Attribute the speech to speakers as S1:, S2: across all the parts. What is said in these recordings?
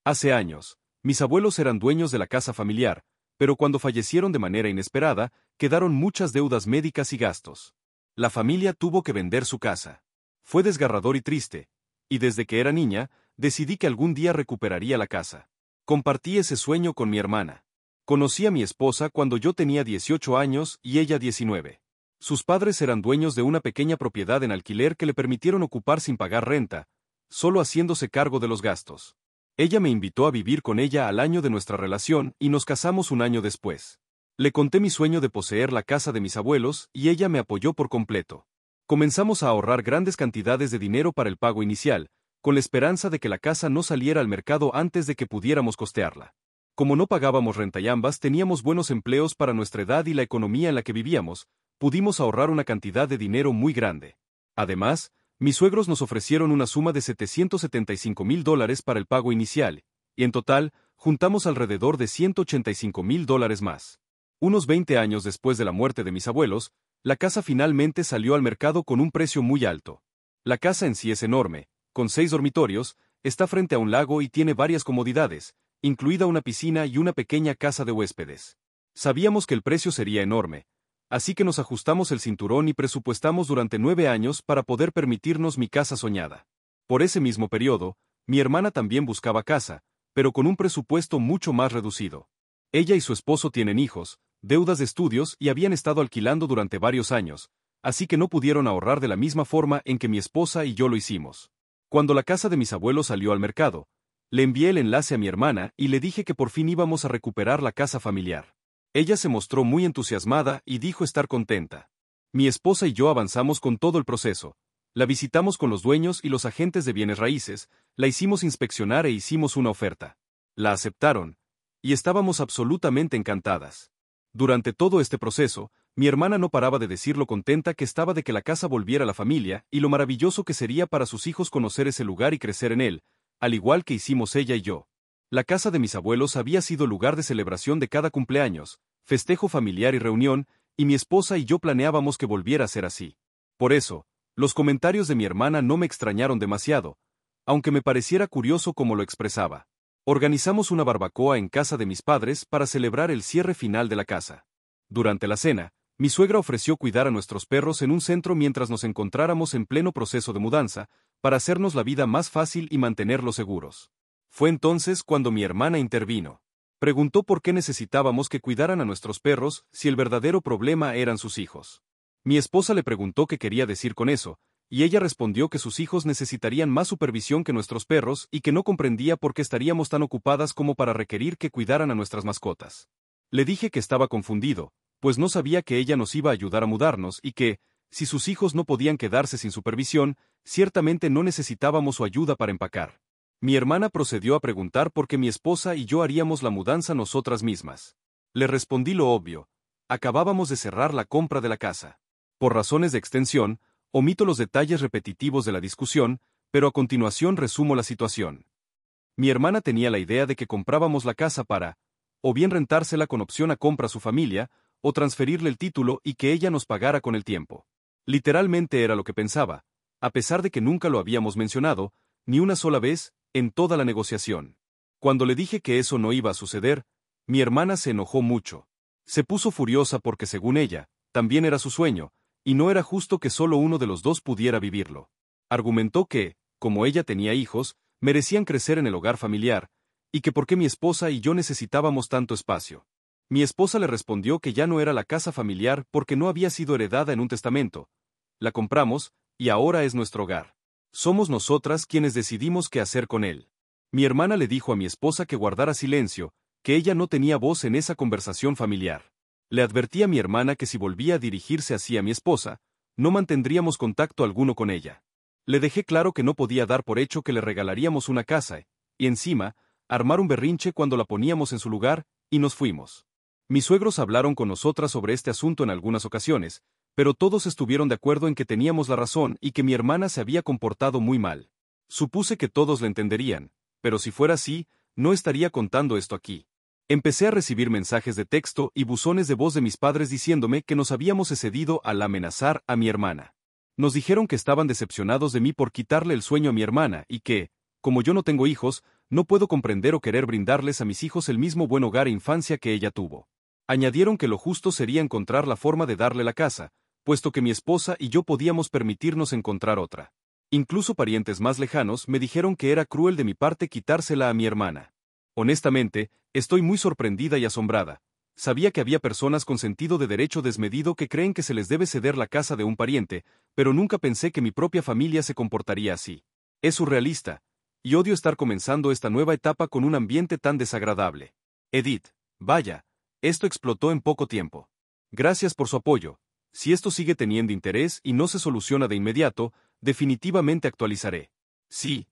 S1: Hace años, mis abuelos eran dueños de la casa familiar, pero cuando fallecieron de manera inesperada, quedaron muchas deudas médicas y gastos. La familia tuvo que vender su casa. Fue desgarrador y triste, y desde que era niña, decidí que algún día recuperaría la casa. Compartí ese sueño con mi hermana. Conocí a mi esposa cuando yo tenía 18 años y ella 19. Sus padres eran dueños de una pequeña propiedad en alquiler que le permitieron ocupar sin pagar renta, solo haciéndose cargo de los gastos. Ella me invitó a vivir con ella al año de nuestra relación y nos casamos un año después. Le conté mi sueño de poseer la casa de mis abuelos y ella me apoyó por completo. Comenzamos a ahorrar grandes cantidades de dinero para el pago inicial, con la esperanza de que la casa no saliera al mercado antes de que pudiéramos costearla. Como no pagábamos renta y ambas teníamos buenos empleos para nuestra edad y la economía en la que vivíamos, pudimos ahorrar una cantidad de dinero muy grande. Además, mis suegros nos ofrecieron una suma de $775,000 para el pago inicial, y en total, juntamos alrededor de $185,000 más. Unos 20 años después de la muerte de mis abuelos, la casa finalmente salió al mercado con un precio muy alto. La casa en sí es enorme, con 6 dormitorios, está frente a un lago y tiene varias comodidades, incluida una piscina y una pequeña casa de huéspedes. Sabíamos que el precio sería enorme, así que nos ajustamos el cinturón y presupuestamos durante 9 años para poder permitirnos mi casa soñada. Por ese mismo periodo, mi hermana también buscaba casa, pero con un presupuesto mucho más reducido. Ella y su esposo tienen hijos, deudas de estudios y habían estado alquilando durante varios años, así que no pudieron ahorrar de la misma forma en que mi esposa y yo lo hicimos. Cuando la casa de mis abuelos salió al mercado, le envié el enlace a mi hermana y le dije que por fin íbamos a recuperar la casa familiar. Ella se mostró muy entusiasmada y dijo estar contenta. Mi esposa y yo avanzamos con todo el proceso. La visitamos con los dueños y los agentes de bienes raíces, la hicimos inspeccionar e hicimos una oferta. La aceptaron, y estábamos absolutamente encantadas. Durante todo este proceso, mi hermana no paraba de decir lo contenta que estaba de que la casa volviera a la familia y lo maravilloso que sería para sus hijos conocer ese lugar y crecer en él, al igual que hicimos ella y yo. La casa de mis abuelos había sido lugar de celebración de cada cumpleaños, festejo familiar y reunión, y mi esposa y yo planeábamos que volviera a ser así. Por eso, los comentarios de mi hermana no me extrañaron demasiado, aunque me pareciera curioso cómo lo expresaba. Organizamos una barbacoa en casa de mis padres para celebrar el cierre final de la casa. Durante la cena, mi suegra ofreció cuidar a nuestros perros en un centro mientras nos encontráramos en pleno proceso de mudanza, para hacernos la vida más fácil y mantenerlos seguros. Fue entonces cuando mi hermana intervino. Preguntó por qué necesitábamos que cuidaran a nuestros perros si el verdadero problema eran sus hijos. Mi esposa le preguntó qué quería decir con eso, y ella respondió que sus hijos necesitarían más supervisión que nuestros perros y que no comprendía por qué estaríamos tan ocupadas como para requerir que cuidaran a nuestras mascotas. Le dije que estaba confundido, pues no sabía que ella nos iba a ayudar a mudarnos y que, si sus hijos no podían quedarse sin supervisión, ciertamente no necesitábamos su ayuda para empacar. Mi hermana procedió a preguntar por qué mi esposa y yo haríamos la mudanza nosotras mismas. Le respondí lo obvio: acabábamos de cerrar la compra de la casa. Por razones de extensión, omito los detalles repetitivos de la discusión, pero a continuación resumo la situación. Mi hermana tenía la idea de que comprábamos la casa para, o bien rentársela con opción a compra a su familia, o transferirle el título y que ella nos pagara con el tiempo. Literalmente era lo que pensaba, a pesar de que nunca lo habíamos mencionado, ni una sola vez, en toda la negociación. Cuando le dije que eso no iba a suceder, mi hermana se enojó mucho. Se puso furiosa porque, según ella, también era su sueño, y no era justo que solo uno de los dos pudiera vivirlo. Argumentó que, como ella tenía hijos, merecían crecer en el hogar familiar, y que por qué mi esposa y yo necesitábamos tanto espacio. Mi esposa le respondió que ya no era la casa familiar porque no había sido heredada en un testamento. La compramos, y ahora es nuestro hogar. Somos nosotras quienes decidimos qué hacer con él. Mi hermana le dijo a mi esposa que guardara silencio, que ella no tenía voz en esa conversación familiar. Le advertí a mi hermana que si volvía a dirigirse así a mi esposa, no mantendríamos contacto alguno con ella. Le dejé claro que no podía dar por hecho que le regalaríamos una casa, y encima, armar un berrinche cuando la poníamos en su lugar, y nos fuimos. Mis suegros hablaron con nosotras sobre este asunto en algunas ocasiones, pero todos estuvieron de acuerdo en que teníamos la razón y que mi hermana se había comportado muy mal. Supuse que todos la entenderían, pero si fuera así, no estaría contando esto aquí. Empecé a recibir mensajes de texto y buzones de voz de mis padres diciéndome que nos habíamos excedido al amenazar a mi hermana. Nos dijeron que estaban decepcionados de mí por quitarle el sueño a mi hermana y que, como yo no tengo hijos, no puedo comprender o querer brindarles a mis hijos el mismo buen hogar e infancia que ella tuvo. Añadieron que lo justo sería encontrar la forma de darle la casa, puesto que mi esposa y yo podíamos permitirnos encontrar otra. Incluso parientes más lejanos me dijeron que era cruel de mi parte quitársela a mi hermana. Honestamente, estoy muy sorprendida y asombrada. Sabía que había personas con sentido de derecho desmedido que creen que se les debe ceder la casa de un pariente, pero nunca pensé que mi propia familia se comportaría así. Es surrealista, y odio estar comenzando esta nueva etapa con un ambiente tan desagradable. Edith, vaya, esto explotó en poco tiempo. Gracias por su apoyo. Si esto sigue teniendo interés y no se soluciona de inmediato, definitivamente actualizaré. Sí,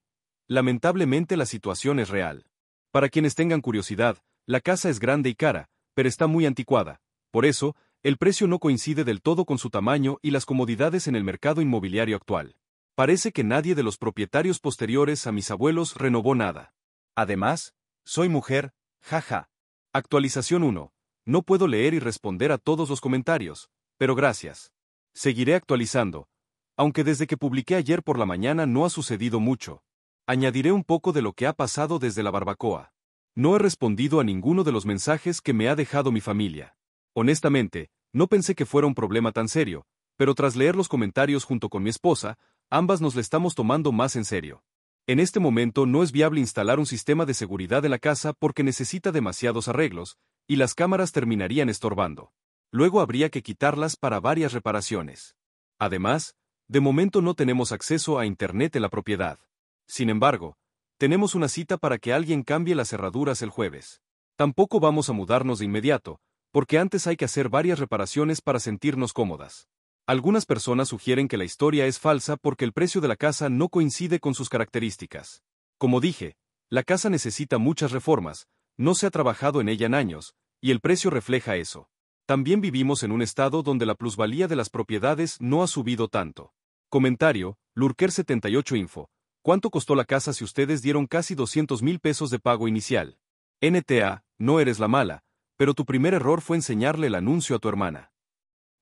S1: lamentablemente la situación es real. Para quienes tengan curiosidad, la casa es grande y cara, pero está muy anticuada. Por eso, el precio no coincide del todo con su tamaño y las comodidades en el mercado inmobiliario actual. Parece que nadie de los propietarios posteriores a mis abuelos renovó nada. Además, soy mujer, jaja. Actualización 1. No puedo leer y responder a todos los comentarios, pero gracias. Seguiré actualizando, aunque desde que publiqué ayer por la mañana no ha sucedido mucho. Añadiré un poco de lo que ha pasado desde la barbacoa. No he respondido a ninguno de los mensajes que me ha dejado mi familia. Honestamente, no pensé que fuera un problema tan serio, pero tras leer los comentarios junto con mi esposa, ambas nos le estamos tomando más en serio. En este momento no es viable instalar un sistema de seguridad en la casa porque necesita demasiados arreglos, y las cámaras terminarían estorbando. Luego habría que quitarlas para varias reparaciones. Además, de momento no tenemos acceso a Internet en la propiedad. Sin embargo, tenemos una cita para que alguien cambie las cerraduras el jueves. Tampoco vamos a mudarnos de inmediato, porque antes hay que hacer varias reparaciones para sentirnos cómodas. Algunas personas sugieren que la historia es falsa porque el precio de la casa no coincide con sus características. Como dije, la casa necesita muchas reformas, no se ha trabajado en ella en años, y el precio refleja eso. También vivimos en un estado donde la plusvalía de las propiedades no ha subido tanto. Comentario, Lurker78 Info. ¿Cuánto costó la casa si ustedes dieron casi 200,000 pesos de pago inicial? NTA, no eres la mala, pero tu primer error fue enseñarle el anuncio a tu hermana.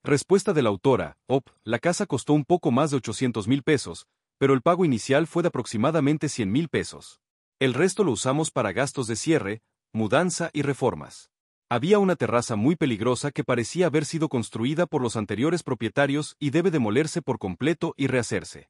S1: Respuesta de la autora, la casa costó un poco más de 800,000 pesos, pero el pago inicial fue de aproximadamente 100,000 pesos. El resto lo usamos para gastos de cierre, mudanza y reformas. Había una terraza muy peligrosa que parecía haber sido construida por los anteriores propietarios y debe demolerse por completo y rehacerse.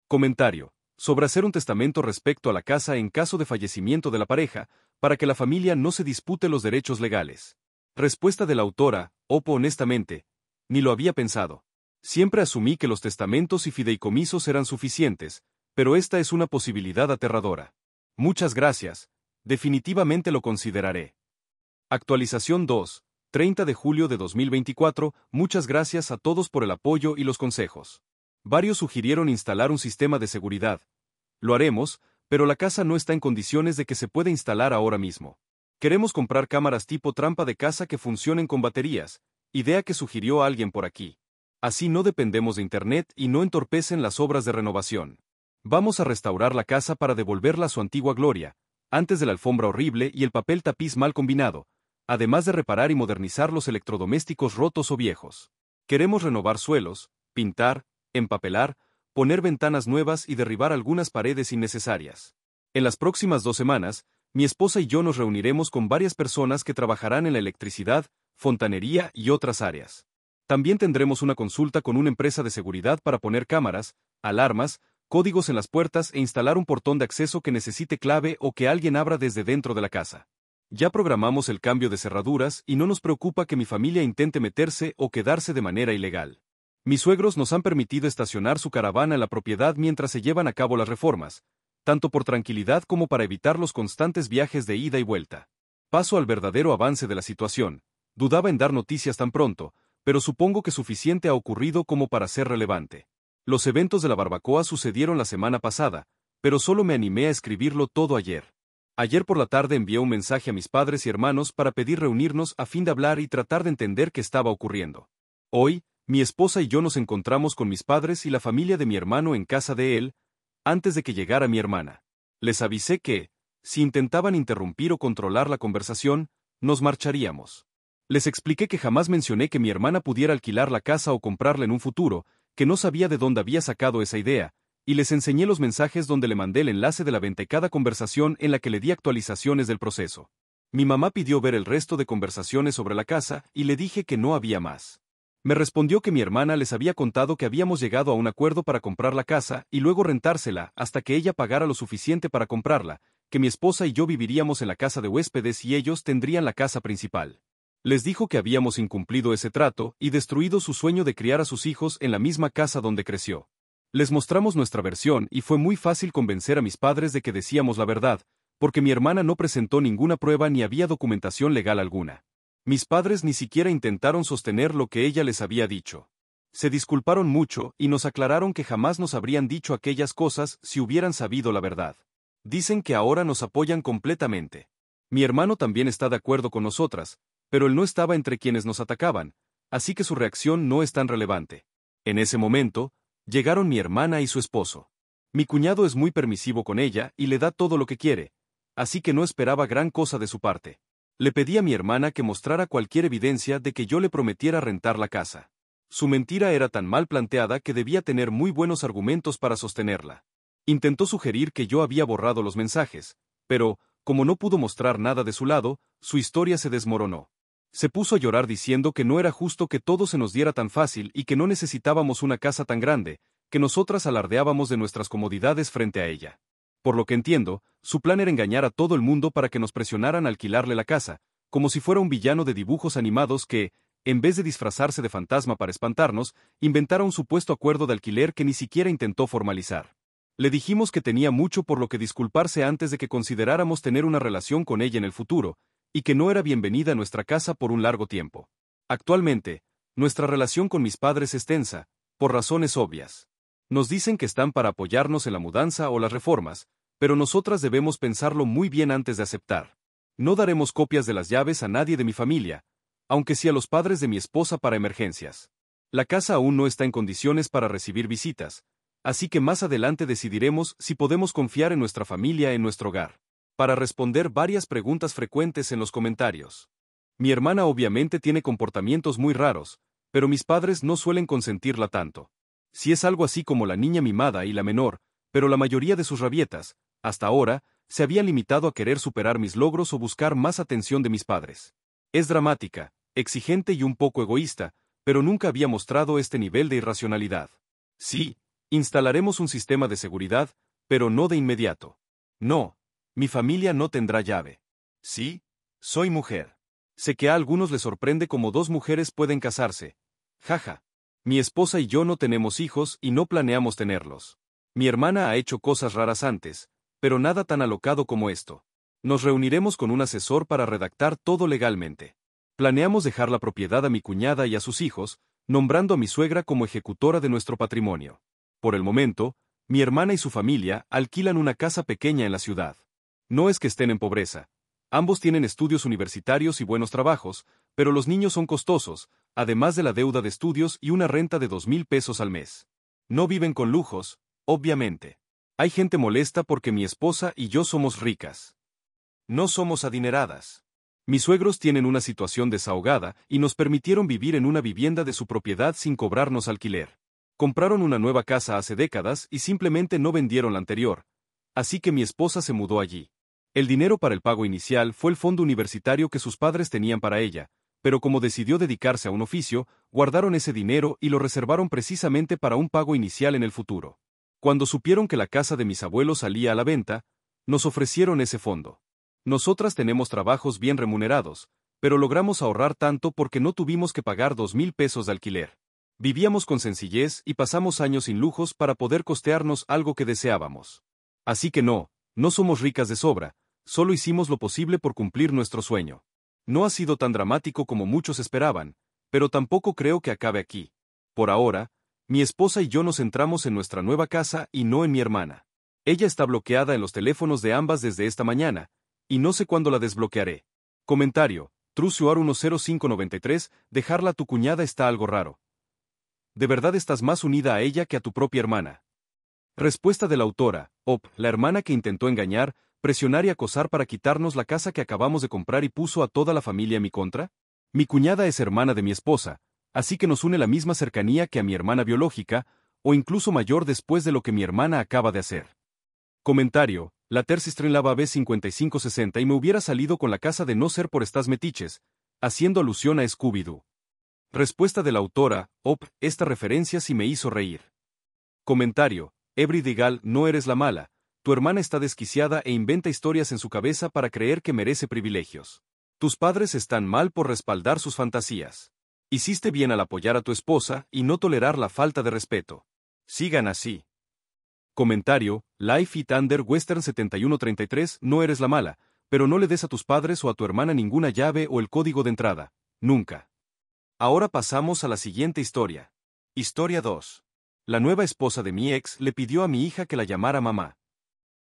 S1: Comentario. Sobre hacer un testamento respecto a la casa en caso de fallecimiento de la pareja, para que la familia no se dispute los derechos legales. Respuesta de la autora, honestamente, ni lo había pensado. Siempre asumí que los testamentos y fideicomisos eran suficientes, pero esta es una posibilidad aterradora. Muchas gracias, definitivamente lo consideraré. Actualización 2, 30 de julio de 2024, muchas gracias a todos por el apoyo y los consejos. Varios sugirieron instalar un sistema de seguridad. Lo haremos, pero la casa no está en condiciones de que se pueda instalar ahora mismo. Queremos comprar cámaras tipo trampa de casa que funcionen con baterías, idea que sugirió alguien por aquí. Así no dependemos de Internet y no entorpecen las obras de renovación. Vamos a restaurar la casa para devolverla a su antigua gloria, antes de la alfombra horrible y el papel tapiz mal combinado, además de reparar y modernizar los electrodomésticos rotos o viejos. Queremos renovar suelos, pintar, empapelar, poner ventanas nuevas y derribar algunas paredes innecesarias. En las próximas 2 semanas, mi esposa y yo nos reuniremos con varias personas que trabajarán en la electricidad, fontanería y otras áreas. También tendremos una consulta con una empresa de seguridad para poner cámaras, alarmas, códigos en las puertas e instalar un portón de acceso que necesite clave o que alguien abra desde dentro de la casa. Ya programamos el cambio de cerraduras y no nos preocupa que mi familia intente meterse o quedarse de manera ilegal. Mis suegros nos han permitido estacionar su caravana en la propiedad mientras se llevan a cabo las reformas, tanto por tranquilidad como para evitar los constantes viajes de ida y vuelta. Paso al verdadero avance de la situación. Dudaba en dar noticias tan pronto, pero supongo que suficiente ha ocurrido como para ser relevante. Los eventos de la barbacoa sucedieron la semana pasada, pero solo me animé a escribirlo todo ayer. Ayer por la tarde envié un mensaje a mis padres y hermanos para pedir reunirnos a fin de hablar y tratar de entender qué estaba ocurriendo. Hoy, mi esposa y yo nos encontramos con mis padres y la familia de mi hermano en casa de él, antes de que llegara mi hermana. Les avisé que, si intentaban interrumpir o controlar la conversación, nos marcharíamos. Les expliqué que jamás mencioné que mi hermana pudiera alquilar la casa o comprarla en un futuro, que no sabía de dónde había sacado esa idea, y les enseñé los mensajes donde le mandé el enlace de la venta y cada conversación en la que le di actualizaciones del proceso. Mi mamá pidió ver el resto de conversaciones sobre la casa y le dije que no había más. Me respondió que mi hermana les había contado que habíamos llegado a un acuerdo para comprar la casa y luego rentársela hasta que ella pagara lo suficiente para comprarla, que mi esposa y yo viviríamos en la casa de huéspedes y ellos tendrían la casa principal. Les dijo que habíamos incumplido ese trato y destruido su sueño de criar a sus hijos en la misma casa donde creció. Les mostramos nuestra versión y fue muy fácil convencer a mis padres de que decíamos la verdad, porque mi hermana no presentó ninguna prueba ni había documentación legal alguna. Mis padres ni siquiera intentaron sostener lo que ella les había dicho. Se disculparon mucho y nos aclararon que jamás nos habrían dicho aquellas cosas si hubieran sabido la verdad. Dicen que ahora nos apoyan completamente. Mi hermano también está de acuerdo con nosotras, pero él no estaba entre quienes nos atacaban, así que su reacción no es tan relevante. En ese momento, llegaron mi hermana y su esposo. Mi cuñado es muy permisivo con ella y le da todo lo que quiere, así que no esperaba gran cosa de su parte. Le pedí a mi hermana que mostrara cualquier evidencia de que yo le prometiera rentar la casa. Su mentira era tan mal planteada que debía tener muy buenos argumentos para sostenerla. Intentó sugerir que yo había borrado los mensajes, pero, como no pudo mostrar nada de su lado, su historia se desmoronó. Se puso a llorar diciendo que no era justo que todo se nos diera tan fácil y que no necesitábamos una casa tan grande, que nosotras alardeábamos de nuestras comodidades frente a ella. Por lo que entiendo, su plan era engañar a todo el mundo para que nos presionaran a alquilarle la casa, como si fuera un villano de dibujos animados que, en vez de disfrazarse de fantasma para espantarnos, inventara un supuesto acuerdo de alquiler que ni siquiera intentó formalizar. Le dijimos que tenía mucho por lo que disculparse antes de que consideráramos tener una relación con ella en el futuro, y que no era bienvenida a nuestra casa por un largo tiempo. Actualmente, nuestra relación con mis padres es tensa, por razones obvias. Nos dicen que están para apoyarnos en la mudanza o las reformas, pero nosotras debemos pensarlo muy bien antes de aceptar. No daremos copias de las llaves a nadie de mi familia, aunque sí a los padres de mi esposa para emergencias. La casa aún no está en condiciones para recibir visitas, así que más adelante decidiremos si podemos confiar en nuestra familia en nuestro hogar. Para responder varias preguntas frecuentes en los comentarios. Mi hermana obviamente tiene comportamientos muy raros, pero mis padres no suelen consentirla tanto. Si es algo así como la niña mimada y la menor, pero la mayoría de sus rabietas, hasta ahora, se habían limitado a querer superar mis logros o buscar más atención de mis padres. Es dramática, exigente y un poco egoísta, pero nunca había mostrado este nivel de irracionalidad. Sí, instalaremos un sistema de seguridad, pero no de inmediato. No, mi familia no tendrá llave. Sí, soy mujer. Sé que a algunos les sorprende cómo dos mujeres pueden casarse. Jaja. Mi esposa y yo no tenemos hijos y no planeamos tenerlos. Mi hermana ha hecho cosas raras antes, pero nada tan alocado como esto. Nos reuniremos con un asesor para redactar todo legalmente. Planeamos dejar la propiedad a mi cuñada y a sus hijos, nombrando a mi suegra como ejecutora de nuestro patrimonio. Por el momento, mi hermana y su familia alquilan una casa pequeña en la ciudad. No es que estén en pobreza. Ambos tienen estudios universitarios y buenos trabajos, pero los niños son costosos, además de la deuda de estudios y una renta de 2,000 pesos al mes. No viven con lujos, obviamente. Hay gente molesta porque mi esposa y yo somos ricas. No somos adineradas. Mis suegros tienen una situación desahogada y nos permitieron vivir en una vivienda de su propiedad sin cobrarnos alquiler. Compraron una nueva casa hace décadas y simplemente no vendieron la anterior, así que mi esposa se mudó allí. El dinero para el pago inicial fue el fondo universitario que sus padres tenían para ella, pero como decidió dedicarse a un oficio, guardaron ese dinero y lo reservaron precisamente para un pago inicial en el futuro. Cuando supieron que la casa de mis abuelos salía a la venta, nos ofrecieron ese fondo. Nosotras tenemos trabajos bien remunerados, pero logramos ahorrar tanto porque no tuvimos que pagar 2,000 pesos de alquiler. Vivíamos con sencillez y pasamos años sin lujos para poder costearnos algo que deseábamos. Así que no somos ricas de sobra, solo hicimos lo posible por cumplir nuestro sueño. No ha sido tan dramático como muchos esperaban, pero tampoco creo que acabe aquí. Por ahora, mi esposa y yo nos centramos en nuestra nueva casa y no en mi hermana. Ella está bloqueada en los teléfonos de ambas desde esta mañana, y no sé cuándo la desbloquearé. Comentario, Trusuar10593, dejarla a tu cuñada está algo raro. ¿De verdad estás más unida a ella que a tu propia hermana? Respuesta de la autora, la hermana que intentó engañar, presionar y acosar para quitarnos la casa que acabamos de comprar y puso a toda la familia en mi contra. Mi cuñada es hermana de mi esposa, así que nos une la misma cercanía que a mi hermana biológica, o incluso mayor después de lo que mi hermana acaba de hacer. Comentario, la Tercistrenlava B5560 y me hubiera salido con la casa de no ser por estas metiches, haciendo alusión a Scooby-Doo. Respuesta de la autora, esta referencia sí me hizo reír. Comentario, Every Digal, no eres la mala, tu hermana está desquiciada e inventa historias en su cabeza para creer que merece privilegios. Tus padres están mal por respaldar sus fantasías. Hiciste bien al apoyar a tu esposa y no tolerar la falta de respeto. Sigan así. Comentario, Life It Under Western 7133, no eres la mala, pero no le des a tus padres o a tu hermana ninguna llave o el código de entrada, nunca. Ahora pasamos a la siguiente historia. Historia 2. La nueva esposa de mi ex le pidió a mi hija que la llamara mamá.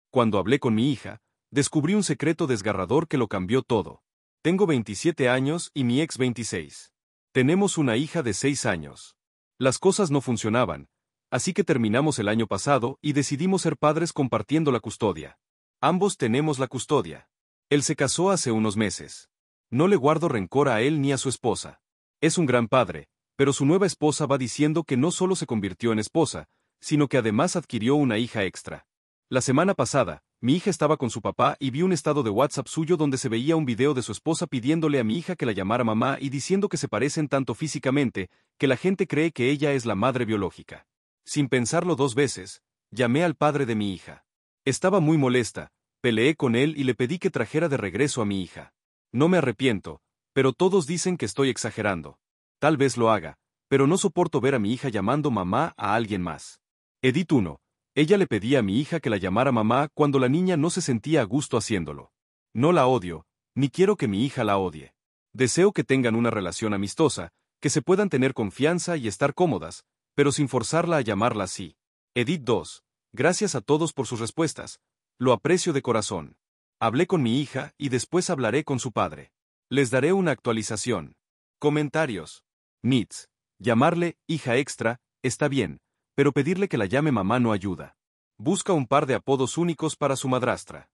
S1: Cuando hablé con mi hija, descubrí un secreto desgarrador que lo cambió todo. Tengo 27 años y mi ex 26. Tenemos una hija de 6 años. Las cosas no funcionaban, así que terminamos el año pasado y decidimos ser padres compartiendo la custodia. Ambos tenemos la custodia. Él se casó hace unos meses. No le guardo rencor a él ni a su esposa. Es un gran padre, pero su nueva esposa va diciendo que no solo se convirtió en esposa, sino que además adquirió una hija extra. La semana pasada, mi hija estaba con su papá y vi un estado de WhatsApp suyo donde se veía un video de su esposa pidiéndole a mi hija que la llamara mamá y diciendo que se parecen tanto físicamente, que la gente cree que ella es la madre biológica. Sin pensarlo 2 veces, llamé al padre de mi hija. Estaba muy molesta, peleé con él y le pedí que trajera de regreso a mi hija. No me arrepiento, pero todos dicen que estoy exagerando. Tal vez lo haga, pero no soporto ver a mi hija llamando mamá a alguien más. Edit 1. Ella le pedía a mi hija que la llamara mamá cuando la niña no se sentía a gusto haciéndolo. No la odio, ni quiero que mi hija la odie. Deseo que tengan una relación amistosa, que se puedan tener confianza y estar cómodas, pero sin forzarla a llamarla así. Edit 2. Gracias a todos por sus respuestas. Lo aprecio de corazón. Hablé con mi hija y después hablaré con su padre. Les daré una actualización. Comentarios. Nits. Llamarle hija extra está bien, pero pedirle que la llame mamá no ayuda. Busca un par de apodos únicos para su madrastra.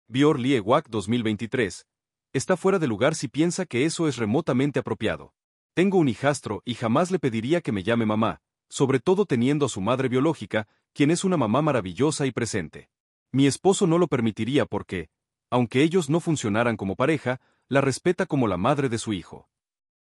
S1: Bior Liewak 2023. Está fuera de lugar si piensa que eso es remotamente apropiado. Tengo un hijastro y jamás le pediría que me llame mamá, sobre todo teniendo a su madre biológica, quien es una mamá maravillosa y presente. Mi esposo no lo permitiría porque, aunque ellos no funcionaran como pareja, la respeta como la madre de su hijo.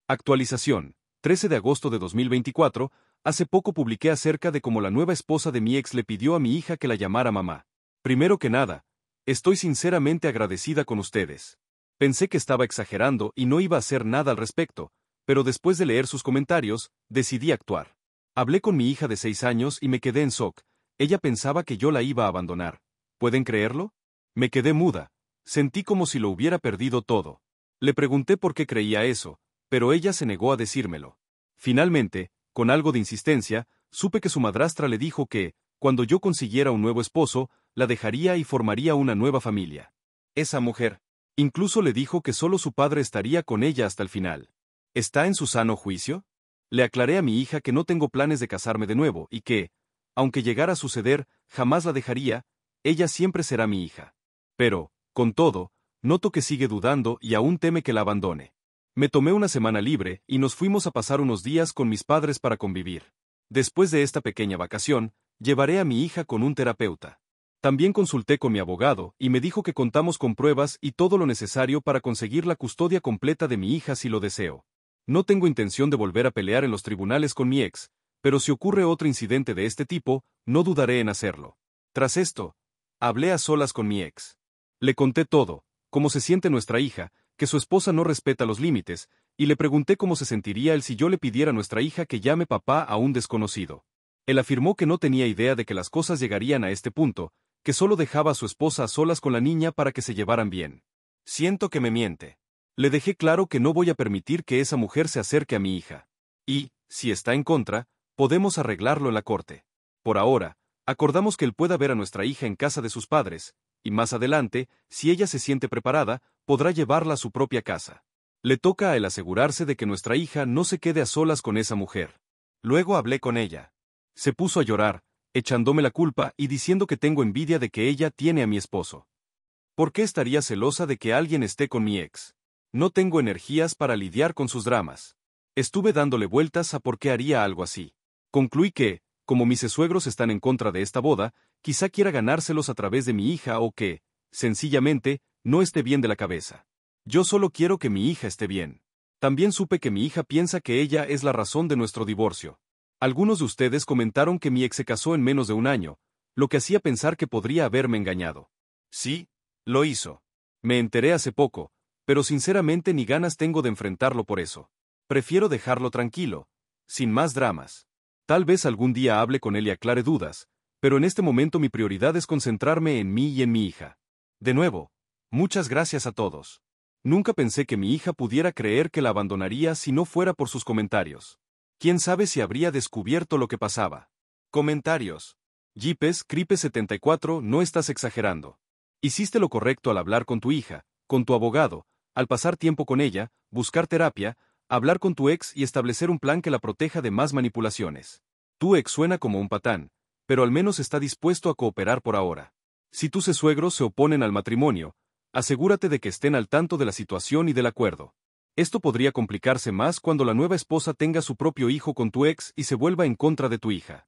S1: Actualización. 13 de agosto de 2024, hace poco publiqué acerca de cómo la nueva esposa de mi ex le pidió a mi hija que la llamara mamá. Primero que nada, estoy sinceramente agradecida con ustedes. Pensé que estaba exagerando y no iba a hacer nada al respecto, pero después de leer sus comentarios, decidí actuar. Hablé con mi hija de 6 años y me quedé en shock. Ella pensaba que yo la iba a abandonar. ¿Pueden creerlo? Me quedé muda. Sentí como si lo hubiera perdido todo. Le pregunté por qué creía eso, pero ella se negó a decírmelo. Finalmente, con algo de insistencia, supe que su madrastra le dijo que, cuando yo consiguiera un nuevo esposo, la dejaría y formaría una nueva familia. Esa mujer. Incluso le dijo que solo su padre estaría con ella hasta el final. ¿Está en su sano juicio? Le aclaré a mi hija que no tengo planes de casarme de nuevo y que, aunque llegara a suceder, jamás la dejaría, ella siempre será mi hija. Pero, con todo, noto que sigue dudando y aún teme que la abandone. Me tomé una semana libre y nos fuimos a pasar unos días con mis padres para convivir. Después de esta pequeña vacación, llevaré a mi hija con un terapeuta. También consulté con mi abogado y me dijo que contamos con pruebas y todo lo necesario para conseguir la custodia completa de mi hija si lo deseo. No tengo intención de volver a pelear en los tribunales con mi ex, pero si ocurre otro incidente de este tipo, no dudaré en hacerlo. Tras esto, hablé a solas con mi ex. Le conté todo, cómo se siente nuestra hija, que su esposa no respeta los límites, y le pregunté cómo se sentiría él si yo le pidiera a nuestra hija que llame papá a un desconocido. Él afirmó que no tenía idea de que las cosas llegarían a este punto, que solo dejaba a su esposa a solas con la niña para que se llevaran bien. Siento que me miente. Le dejé claro que no voy a permitir que esa mujer se acerque a mi hija. Y, si está en contra, podemos arreglarlo en la corte. Por ahora, acordamos que él pueda ver a nuestra hija en casa de sus padres, y más adelante, si ella se siente preparada, podrá llevarla a su propia casa. Le toca a él asegurarse de que nuestra hija no se quede a solas con esa mujer. Luego hablé con ella. Se puso a llorar, echándome la culpa y diciendo que tengo envidia de que ella tiene a mi esposo. ¿Por qué estaría celosa de que alguien esté con mi ex? No tengo energías para lidiar con sus dramas. Estuve dándole vueltas a por qué haría algo así. Concluí que, como mis suegros están en contra de esta boda, quizá quiera ganárselos a través de mi hija o que, sencillamente, no esté bien de la cabeza. Yo solo quiero que mi hija esté bien. También supe que mi hija piensa que ella es la razón de nuestro divorcio. Algunos de ustedes comentaron que mi ex se casó en menos de un año, lo que hacía pensar que podría haberme engañado. Sí, lo hizo. Me enteré hace poco, pero sinceramente ni ganas tengo de enfrentarlo por eso. Prefiero dejarlo tranquilo, sin más dramas. Tal vez algún día hable con él y aclare dudas, pero en este momento mi prioridad es concentrarme en mí y en mi hija. De nuevo, muchas gracias a todos. Nunca pensé que mi hija pudiera creer que la abandonaría si no fuera por sus comentarios. ¿Quién sabe si habría descubierto lo que pasaba? Comentarios. Yipes, Cripe 74, no estás exagerando. Hiciste lo correcto al hablar con tu hija, con tu abogado, al pasar tiempo con ella, buscar terapia, hablar con tu ex y establecer un plan que la proteja de más manipulaciones. Tu ex suena como un patán, pero al menos está dispuesto a cooperar por ahora. Si tus suegros se oponen al matrimonio, asegúrate de que estén al tanto de la situación y del acuerdo. Esto podría complicarse más cuando la nueva esposa tenga su propio hijo con tu ex y se vuelva en contra de tu hija.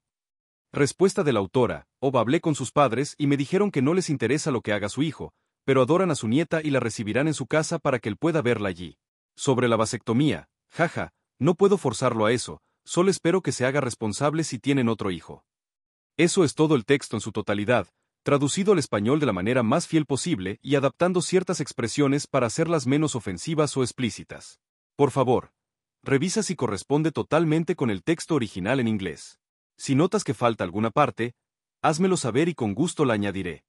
S1: Respuesta de la autora: hablé con sus padres y me dijeron que no les interesa lo que haga su hijo, pero adoran a su nieta y la recibirán en su casa para que él pueda verla allí. Sobre la vasectomía, jaja, no puedo forzarlo a eso, solo espero que se haga responsable si tienen otro hijo. Eso es todo el texto en su totalidad, traducido al español de la manera más fiel posible y adaptando ciertas expresiones para hacerlas menos ofensivas o explícitas. Por favor, revisa si corresponde totalmente con el texto original en inglés. Si notas que falta alguna parte, házmelo saber y con gusto la añadiré.